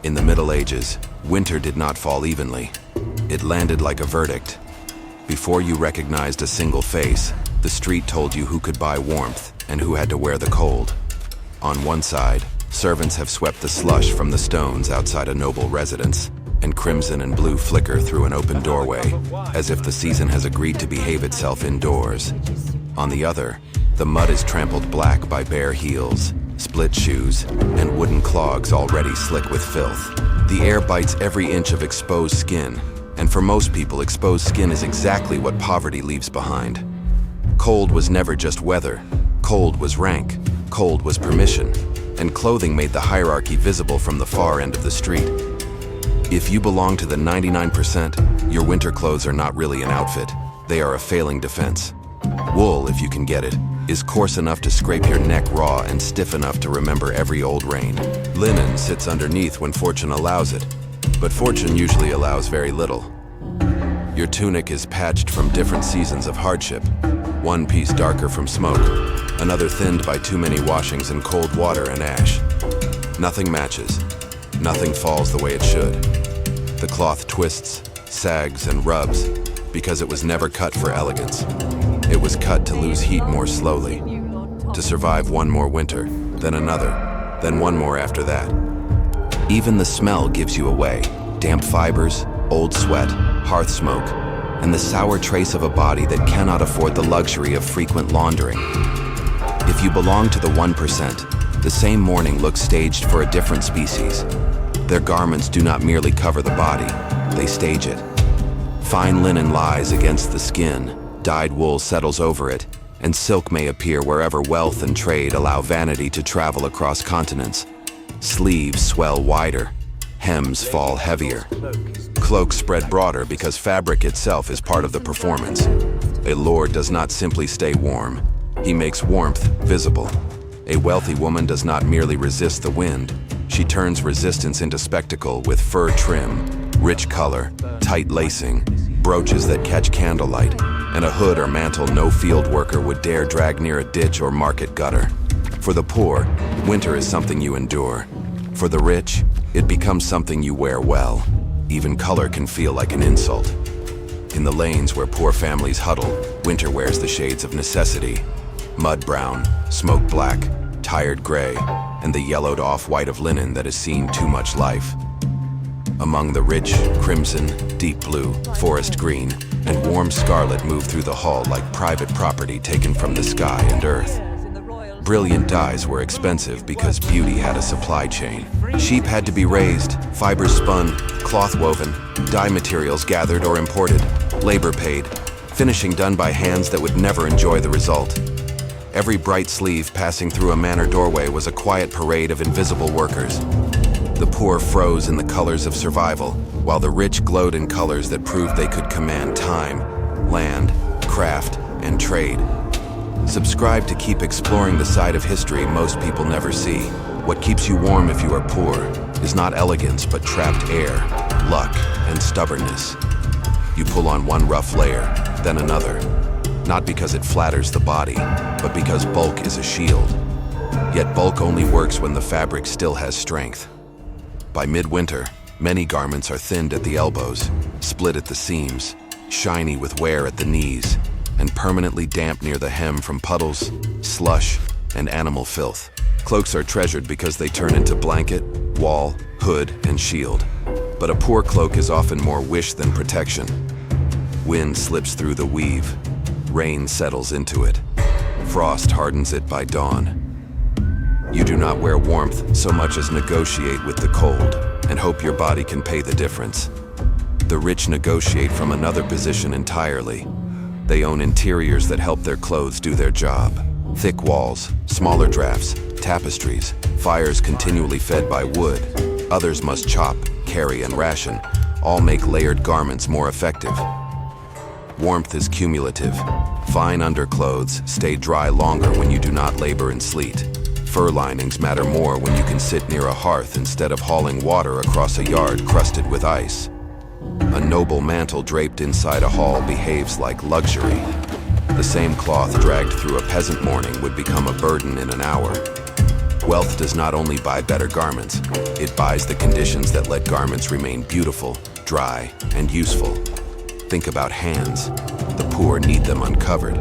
In the Middle Ages, winter did not fall evenly. It landed like a verdict. Before you recognized a single face, the street told you who could buy warmth and who had to wear the cold. On one side, servants have swept the slush from the stones outside a noble residence, and crimson and blue flicker through an open doorway, as if the season has agreed to behave itself indoors. On the other, the mud is trampled black by bare heels, split shoes, and wooden clogs already slick with filth. The air bites every inch of exposed skin, and for most people, exposed skin is exactly what poverty leaves behind. Cold was never just weather. Cold was rank. Cold was permission. And clothing made the hierarchy visible from the far end of the street. If you belong to the 99%, your winter clothes are not really an outfit. They are a failing defense. Wool, if you can get it, is coarse enough to scrape your neck raw and stiff enough to remember every old rain. Linen sits underneath when fortune allows it, but fortune usually allows very little. Your tunic is patched from different seasons of hardship, one piece darker from smoke, another thinned by too many washings in cold water and ash. Nothing matches. Nothing falls the way it should. The cloth twists, sags, and rubs because it was never cut for elegance. It was cut to lose heat more slowly, to survive one more winter, then another, then one more after that. Even the smell gives you away. Damp fibers, old sweat, hearth smoke, and the sour trace of a body that cannot afford the luxury of frequent laundering. If you belong to the 1%, the same mourning looks staged for a different species. Their garments do not merely cover the body, they stage it. Fine linen lies against the skin, dyed wool settles over it, and silk may appear wherever wealth and trade allow vanity to travel across continents. Sleeves swell wider, hems fall heavier. Cloaks spread broader because fabric itself is part of the performance. A lord does not simply stay warm, he makes warmth visible. A wealthy woman does not merely resist the wind, she turns resistance into spectacle with fur trim, rich color, tight lacing, brooches that catch candlelight, and a hood or mantle no field worker would dare drag near a ditch or market gutter. For the poor, winter is something you endure. For the rich, it becomes something you wear well. Even color can feel like an insult. In the lanes where poor families huddle, winter wears the shades of necessity. Mud brown, smoke black, tired gray, and the yellowed off-white of linen that has seen too much life. Among the rich, crimson, deep blue, forest green, and warm scarlet move through the hall like private property taken from the sky and earth. Brilliant dyes were expensive because beauty had a supply chain. Sheep had to be raised, fibers spun, cloth woven, dye materials gathered or imported, labor paid, finishing done by hands that would never enjoy the result. Every bright sleeve passing through a manor doorway was a quiet parade of invisible workers. The poor froze in the colors of survival, while the rich glowed in colors that proved they could command time, land, craft, and trade. Subscribe to keep exploring the side of history most people never see. What keeps you warm if you are poor is not elegance but trapped air, luck, and stubbornness. You pull on one rough layer, then another. Not because it flatters the body, but because bulk is a shield. Yet bulk only works when the fabric still has strength. By midwinter, many garments are thinned at the elbows, split at the seams, shiny with wear at the knees, and permanently damp near the hem from puddles, slush, and animal filth. Cloaks are treasured because they turn into blanket, wall, hood, and shield. But a poor cloak is often more wish than protection. Wind slips through the weave. Rain settles into it. Frost hardens it by dawn. You do not wear warmth so much as negotiate with the cold and hope your body can pay the difference. The rich negotiate from another position entirely. They own interiors that help their clothes do their job. Thick walls, smaller drafts, tapestries, fires continually fed by wood. Others must chop, carry, and ration. All make layered garments more effective. Warmth is cumulative. Fine underclothes stay dry longer when you do not labor in sleet. Fur linings matter more when you can sit near a hearth instead of hauling water across a yard crusted with ice. A noble mantle draped inside a hall behaves like luxury. The same cloth dragged through a peasant mourning would become a burden in an hour. Wealth does not only buy better garments, it buys the conditions that let garments remain beautiful, dry, and useful. Think about hands. The poor need them uncovered.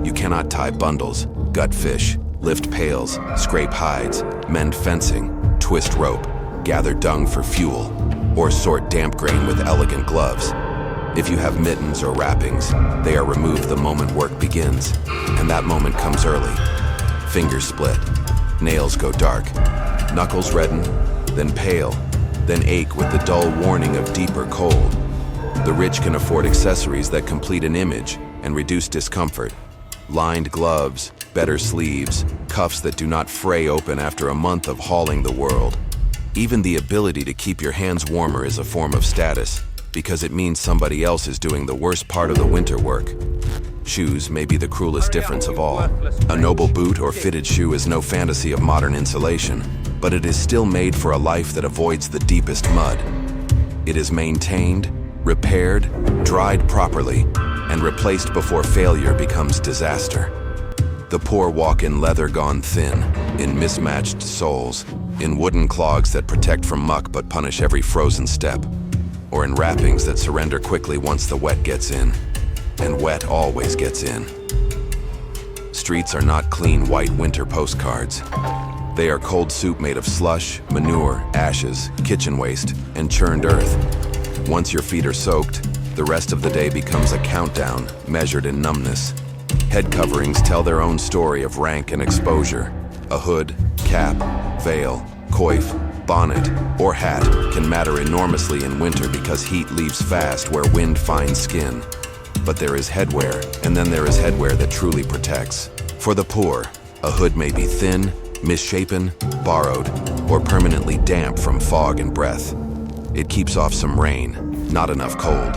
You cannot tie bundles, gut fish, lift pails, scrape hides, mend fencing, twist rope, gather dung for fuel, or sort damp grain with elegant gloves. If you have mittens or wrappings, they are removed the moment work begins, and that moment comes early. Fingers split, nails go dark, knuckles redden, then pale, then ache with the dull warning of deeper cold. The rich can afford accessories that complete an image and reduce discomfort. Lined gloves, better sleeves, cuffs that do not fray open after a month of hauling the world. Even the ability to keep your hands warmer is a form of status, because it means somebody else is doing the worst part of the winter work. Shoes may be the cruelest difference of all. A noble boot or fitted shoe is no fantasy of modern insulation, but it is still made for a life that avoids the deepest mud. It is maintained, repaired, dried properly, and replaced before failure becomes disaster. The poor walk in leather gone thin, in mismatched soles, in wooden clogs that protect from muck but punish every frozen step, or in wrappings that surrender quickly once the wet gets in. And wet always gets in. Streets are not clean white winter postcards. They are cold soup made of slush, manure, ashes, kitchen waste, and churned earth. Once your feet are soaked, the rest of the day becomes a countdown, measured in numbness. Head coverings tell their own story of rank and exposure. A hood, cap, veil, coif, bonnet, or hat can matter enormously in winter because heat leaves fast where wind finds skin. But there is headwear, and then there is headwear that truly protects. For the poor, a hood may be thin, misshapen, borrowed, or permanently damp from fog and breath. It keeps off some rain, not enough cold.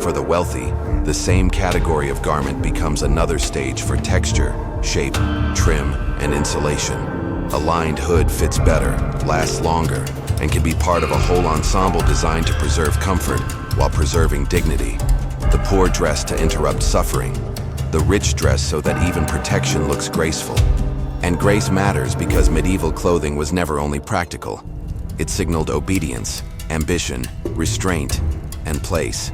For the wealthy, the same category of garment becomes another stage for texture, shape, trim, and insulation. A lined hood fits better, lasts longer, and can be part of a whole ensemble designed to preserve comfort while preserving dignity. The poor dress to interrupt suffering. The rich dress so that even protection looks graceful. And grace matters because medieval clothing was never only practical. It signaled obedience, ambition, restraint, and place.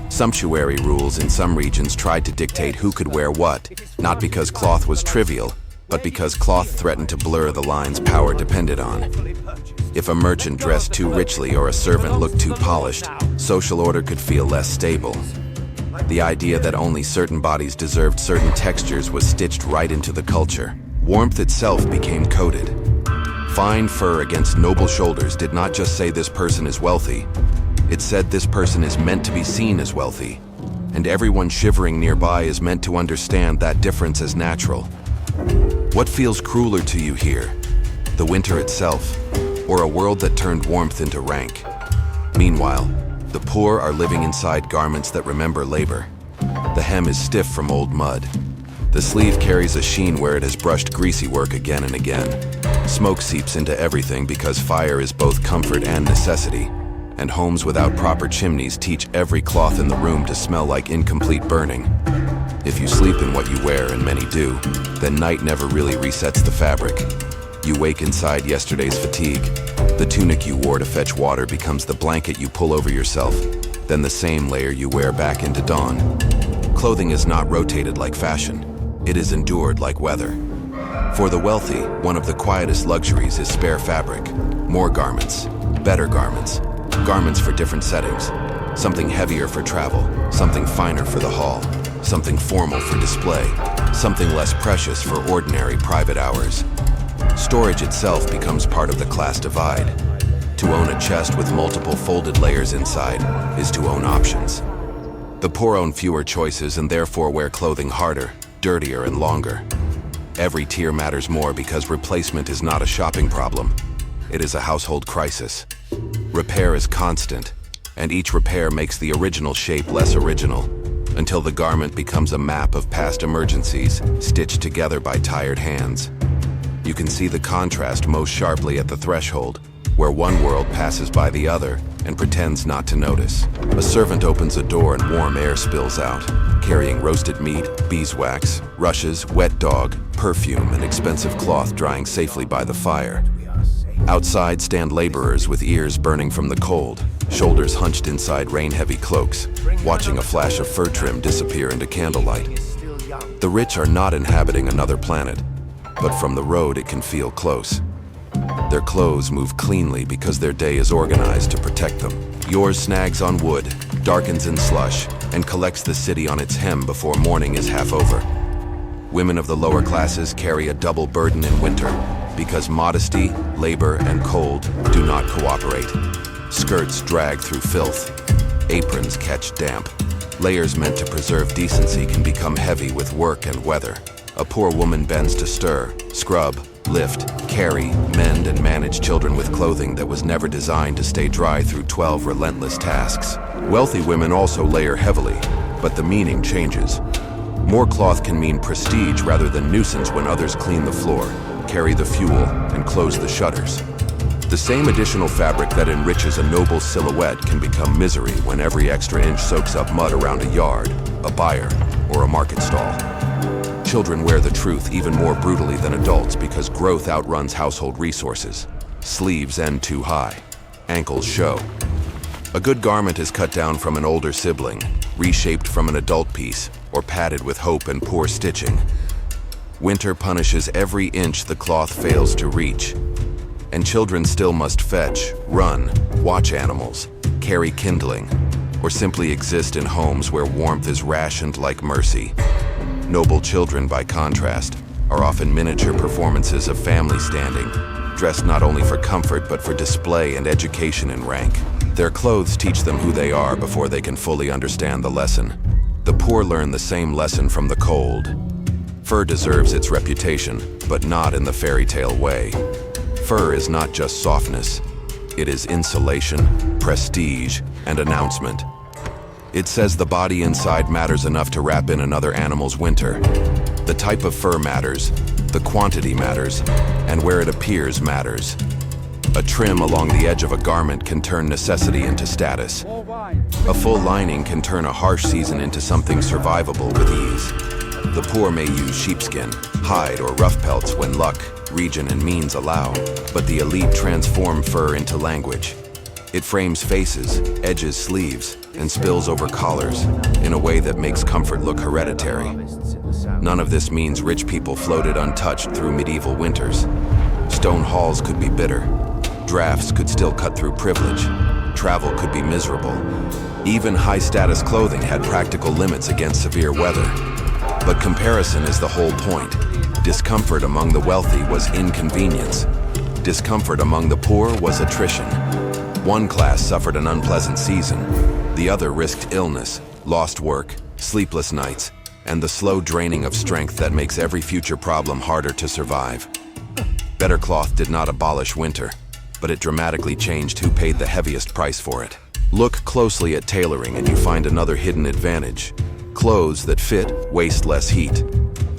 Sumptuary rules in some regions tried to dictate who could wear what, not because cloth was trivial, but because cloth threatened to blur the lines power depended on. If a merchant dressed too richly or a servant looked too polished, social order could feel less stable. The idea that only certain bodies deserved certain textures was stitched right into the culture. Warmth itself became coded. Fine fur against noble shoulders did not just say this person is wealthy. It said this person is meant to be seen as wealthy. And everyone shivering nearby is meant to understand that difference as natural. What feels crueler to you here? The winter itself, or a world that turned warmth into rank? Meanwhile, the poor are living inside garments that remember labor. The hem is stiff from old mud. The sleeve carries a sheen where it has brushed greasy work again and again. Smoke seeps into everything because fire is both comfort and necessity. And homes without proper chimneys teach every cloth in the room to smell like incomplete burning. If you sleep in what you wear, and many do, then night never really resets the fabric. You wake inside yesterday's fatigue. The tunic you wore to fetch water becomes the blanket you pull over yourself, then the same layer you wear back into dawn. Clothing is not rotated like fashion. It is endured like weather. For the wealthy, one of the quietest luxuries is spare fabric. More garments, better garments, garments for different settings. Something heavier for travel, something finer for the hall, something formal for display, something less precious for ordinary private hours. Storage itself becomes part of the class divide. To own a chest with multiple folded layers inside is to own options. The poor own fewer choices and therefore wear clothing harder, dirtier, and longer. Every tier matters more because replacement is not a shopping problem. It is a household crisis. Repair is constant, and each repair makes the original shape less original, until the garment becomes a map of past emergencies, stitched together by tired hands. You can see the contrast most sharply at the threshold, where one world passes by the other and pretends not to notice. A servant opens a door and warm air spills out. carrying roasted meat, beeswax, rushes, wet dog, perfume, and expensive cloth drying safely by the fire. Outside stand laborers with ears burning from the cold, shoulders hunched inside rain-heavy cloaks, watching a flash of fur trim disappear into candlelight. The rich are not inhabiting another planet, but from the road it can feel close. Their clothes move cleanly because their day is organized to protect them. Yours snags on wood, darkens in slush, and collects the city on its hem before morning is half over. Women of the lower classes carry a double burden in winter, because modesty, labor, and cold do not cooperate. Skirts drag through filth. Aprons catch damp. Layers meant to preserve decency can become heavy with work and weather. A poor woman bends to stir, scrub, lift, carry, mend, and manage children with clothing that was never designed to stay dry through 12 relentless tasks. Wealthy women also layer heavily, but the meaning changes. More cloth can mean prestige rather than nuisance when others clean the floor, carry the fuel, and close the shutters. The same additional fabric that enriches a noble silhouette can become misery when every extra inch soaks up mud around a yard, a buyer, or a market stall. Children wear the truth even more brutally than adults because growth outruns household resources. Sleeves end too high. Ankles show. A good garment is cut down from an older sibling, reshaped from an adult piece, or padded with hope and poor stitching. Winter punishes every inch the cloth fails to reach. And children still must fetch, run, watch animals, carry kindling, or simply exist in homes where warmth is rationed like mercy. Noble children, by contrast, are often miniature performances of family standing, dressed not only for comfort but for display and education in rank. Their clothes teach them who they are before they can fully understand the lesson. The poor learn the same lesson from the cold. Fur deserves its reputation, but not in the fairy tale way. Fur is not just softness. It is insulation, prestige, and announcement. It says the body inside matters enough to wrap in another animal's winter. The type of fur matters, the quantity matters, and where it appears matters. A trim along the edge of a garment can turn necessity into status. A full lining can turn a harsh season into something survivable with ease. The poor may use sheepskin, hide, or rough pelts when luck, region, and means allow, but the elite transform fur into language. It frames faces, edges sleeves, and spills over collars in a way that makes comfort look hereditary. None of this means rich people floated untouched through medieval winters. Stone halls could be bitter. Drafts could still cut through privilege. Travel could be miserable. Even high-status clothing had practical limits against severe weather. But comparison is the whole point. Discomfort among the wealthy was inconvenience. Discomfort among the poor was attrition. One class suffered an unpleasant season. The other risked illness, lost work, sleepless nights, and the slow draining of strength that makes every future problem harder to survive. Better cloth did not abolish winter, but it dramatically changed who paid the heaviest price for it. Look closely at tailoring and you find another hidden advantage. Clothes that fit waste less heat.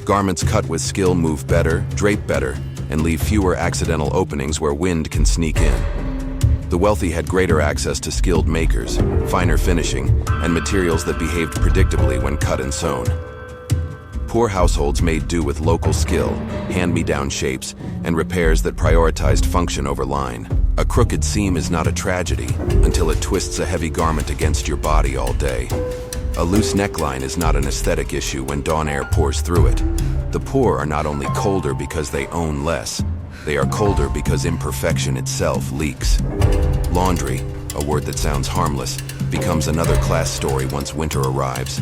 Garments cut with skill move better, drape better, and leave fewer accidental openings where wind can sneak in. The wealthy had greater access to skilled makers, finer finishing, and materials that behaved predictably when cut and sewn. Poor households made do with local skill, hand-me-down shapes, and repairs that prioritized function over line. A crooked seam is not a tragedy until it twists a heavy garment against your body all day. A loose neckline is not an aesthetic issue when dawn air pours through it. The poor are not only colder because they own less, they are colder because imperfection itself leaks. Laundry, a word that sounds harmless, becomes another class story once winter arrives.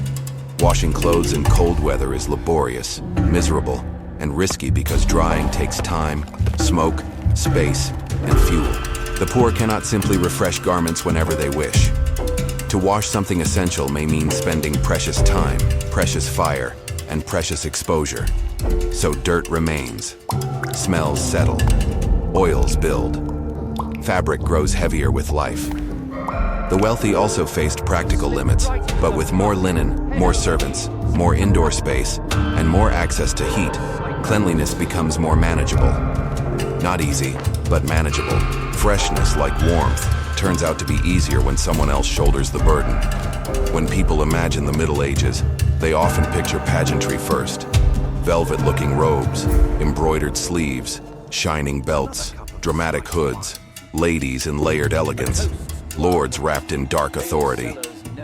Washing clothes in cold weather is laborious, miserable, and risky because drying takes time, smoke, space, and fuel. The poor cannot simply refresh garments whenever they wish. To wash something essential may mean spending precious time, precious fire, and precious exposure. So dirt remains, smells settle, oils build, fabric grows heavier with life. The wealthy also faced practical limits, but with more linen, more servants, more indoor space, and more access to heat, cleanliness becomes more manageable. Not easy, but manageable. Freshness, like warmth, turns out to be easier when someone else shoulders the burden. When people imagine the Middle Ages, they often picture pageantry first. Velvet-looking robes, embroidered sleeves, shining belts, dramatic hoods, ladies in layered elegance, lords wrapped in dark authority.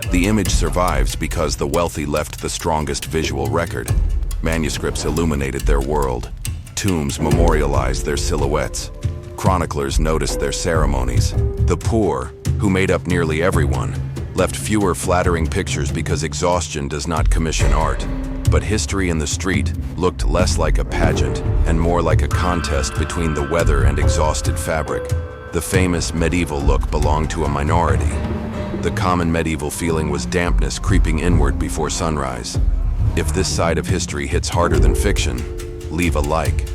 The image survives because the wealthy left the strongest visual record. Manuscripts illuminated their world. Tombs memorialized their silhouettes. Chroniclers noticed their ceremonies. The poor, who made up nearly everyone, left fewer flattering pictures because exhaustion does not commission art. But history in the street looked less like a pageant and more like a contest between the weather and exhausted fabric. The famous medieval look belonged to a minority. The common medieval feeling was dampness creeping inward before sunrise. If this side of history hits harder than fiction, leave a like.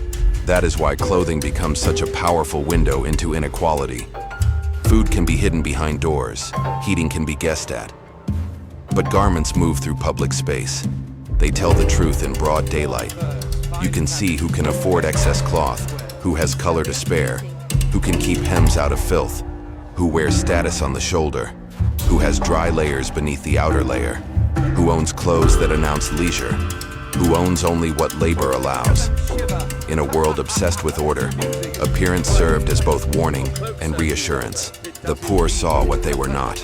That is why clothing becomes such a powerful window into inequality. Food can be hidden behind doors, heating can be guessed at. But garments move through public space. They tell the truth in broad daylight. You can see who can afford excess cloth, who has color to spare, who can keep hems out of filth, who wears status on the shoulder, who has dry layers beneath the outer layer, who owns clothes that announce leisure, who owns only what labor allows. In a world obsessed with order, appearance served as both warning and reassurance. The poor saw what they were not.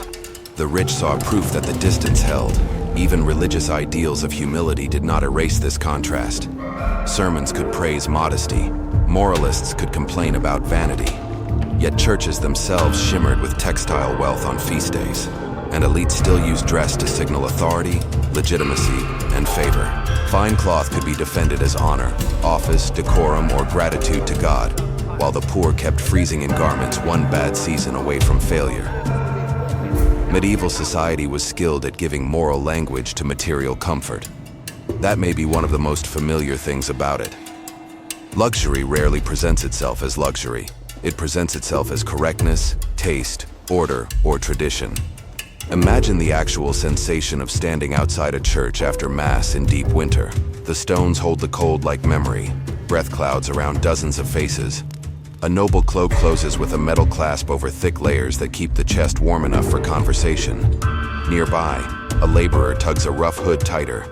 The rich saw proof that the distance held. Even religious ideals of humility did not erase this contrast. Sermons could praise modesty. Moralists could complain about vanity. Yet churches themselves shimmered with textile wealth on feast days. And elites still used dress to signal authority, legitimacy, and favor. Fine cloth could be defended as honor, office, decorum, or gratitude to God, while the poor kept freezing in garments one bad season away from failure. Medieval society was skilled at giving moral language to material comfort. That may be one of the most familiar things about it. Luxury rarely presents itself as luxury. It presents itself as correctness, taste, order, or tradition. Imagine the actual sensation of standing outside a church after Mass in deep winter. The stones hold the cold like memory, breath clouds around dozens of faces. A noble cloak closes with a metal clasp over thick layers that keep the chest warm enough for conversation. Nearby, a laborer tugs a rough hood tighter,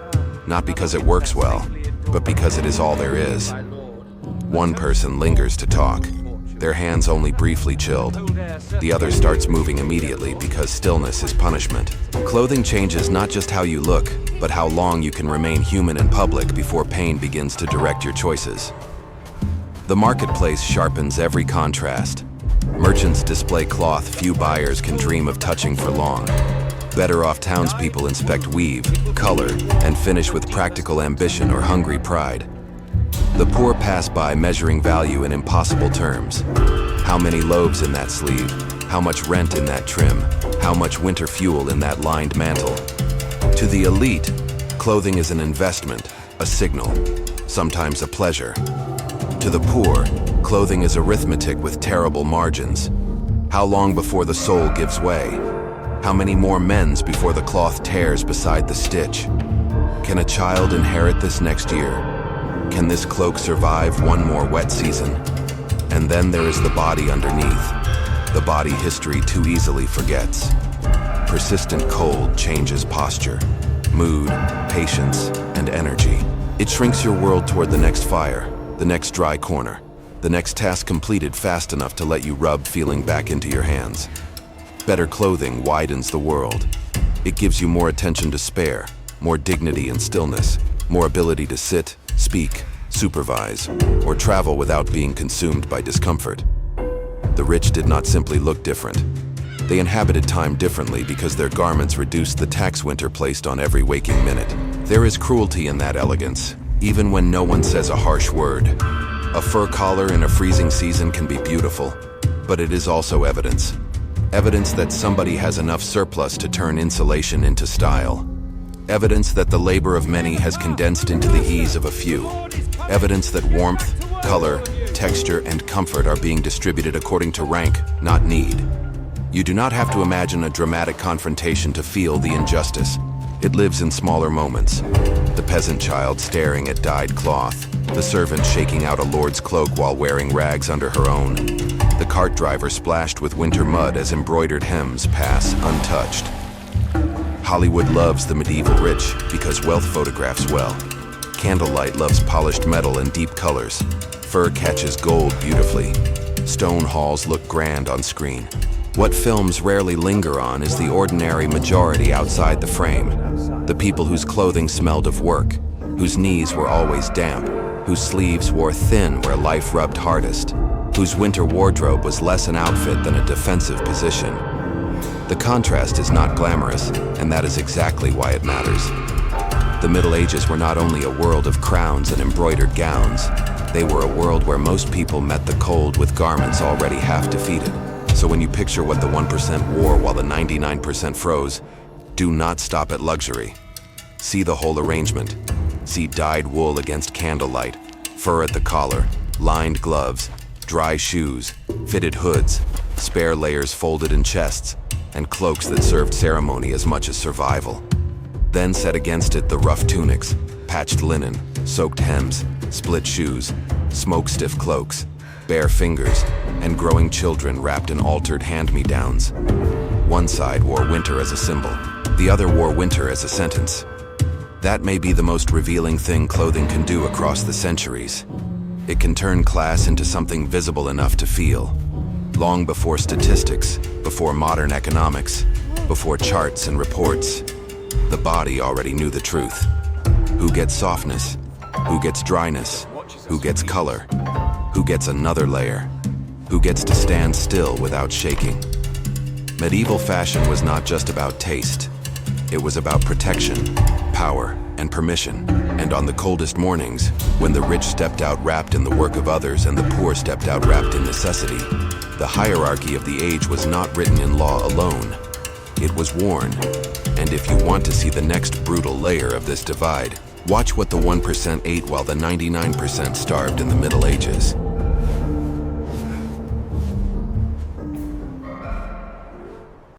not because it works well, but because it is all there is. One person lingers to talk, their hands only briefly chilled. The other starts moving immediately because stillness is punishment. Clothing changes not just how you look, but how long you can remain human in public before pain begins to direct your choices. The marketplace sharpens every contrast. Merchants display cloth few buyers can dream of touching for long. Better off townspeople inspect weave, color, and finish with practical ambition or hungry pride. The poor pass by measuring value in impossible terms. How many loaves in that sleeve? How much rent in that trim? How much winter fuel in that lined mantle? To the elite, clothing is an investment, a signal, sometimes a pleasure. To the poor, clothing is arithmetic with terrible margins. How long before the soul gives way? How many more mends before the cloth tears beside the stitch? Can a child inherit this next year? Can this cloak survive one more wet season? And then there is the body underneath, the body history too easily forgets. Persistent cold changes posture, mood, patience, and energy. It shrinks your world toward the next fire, the next dry corner, the next task completed fast enough to let you rub feeling back into your hands. Better clothing widens the world. It gives you more attention to spare, more dignity and stillness, more ability to sit, speak, supervise, or travel without being consumed by discomfort. The rich did not simply look different. They inhabited time differently because their garments reduced the tax winter placed on every waking minute. There is cruelty in that elegance, even when no one says a harsh word. A fur collar in a freezing season can be beautiful, but it is also evidence. Evidence that somebody has enough surplus to turn insulation into style. Evidence that the labor of many has condensed into the ease of a few. Evidence that warmth, color, texture, and comfort are being distributed according to rank, not need. You do not have to imagine a dramatic confrontation to feel the injustice. It lives in smaller moments. The peasant child staring at dyed cloth, the servant shaking out a lord's cloak while wearing rags under her own, The cart driver splashed with winter mud as embroidered hems pass untouched. Hollywood loves the medieval rich because wealth photographs well. Candlelight loves polished metal and deep colors. Fur catches gold beautifully. Stone halls look grand on screen. What films rarely linger on is the ordinary majority outside the frame. The people whose clothing smelled of work, whose knees were always damp, whose sleeves wore thin where life rubbed hardest, whose winter wardrobe was less an outfit than a defensive position. The contrast is not glamorous, and that is exactly why it matters. The Middle Ages were not only a world of crowns and embroidered gowns, they were a world where most people met the cold with garments already half defeated. So when you picture what the 1% wore while the 99% froze, do not stop at luxury. See the whole arrangement. See dyed wool against candlelight, fur at the collar, lined gloves, dry shoes, fitted hoods, spare layers folded in chests, and cloaks that served ceremony as much as survival. Then set against it the rough tunics, patched linen, soaked hems, split shoes, smoke-stiff cloaks, bare fingers, and growing children wrapped in altered hand-me-downs. One side wore winter as a symbol, the other wore winter as a sentence. That may be the most revealing thing clothing can do across the centuries. It can turn class into something visible enough to feel. Long before statistics, before modern economics, before charts and reports, the body already knew the truth. Who gets softness? Who gets dryness? Who gets color? Who gets another layer? Who gets to stand still without shaking? Medieval fashion was not just about taste. It was about protection, power, and permission. And on the coldest mornings, when the rich stepped out wrapped in the work of others and the poor stepped out wrapped in necessity, the hierarchy of the age was not written in law alone. It was worn. And if you want to see the next brutal layer of this divide, watch what the 1% ate while the 99% starved in the Middle Ages.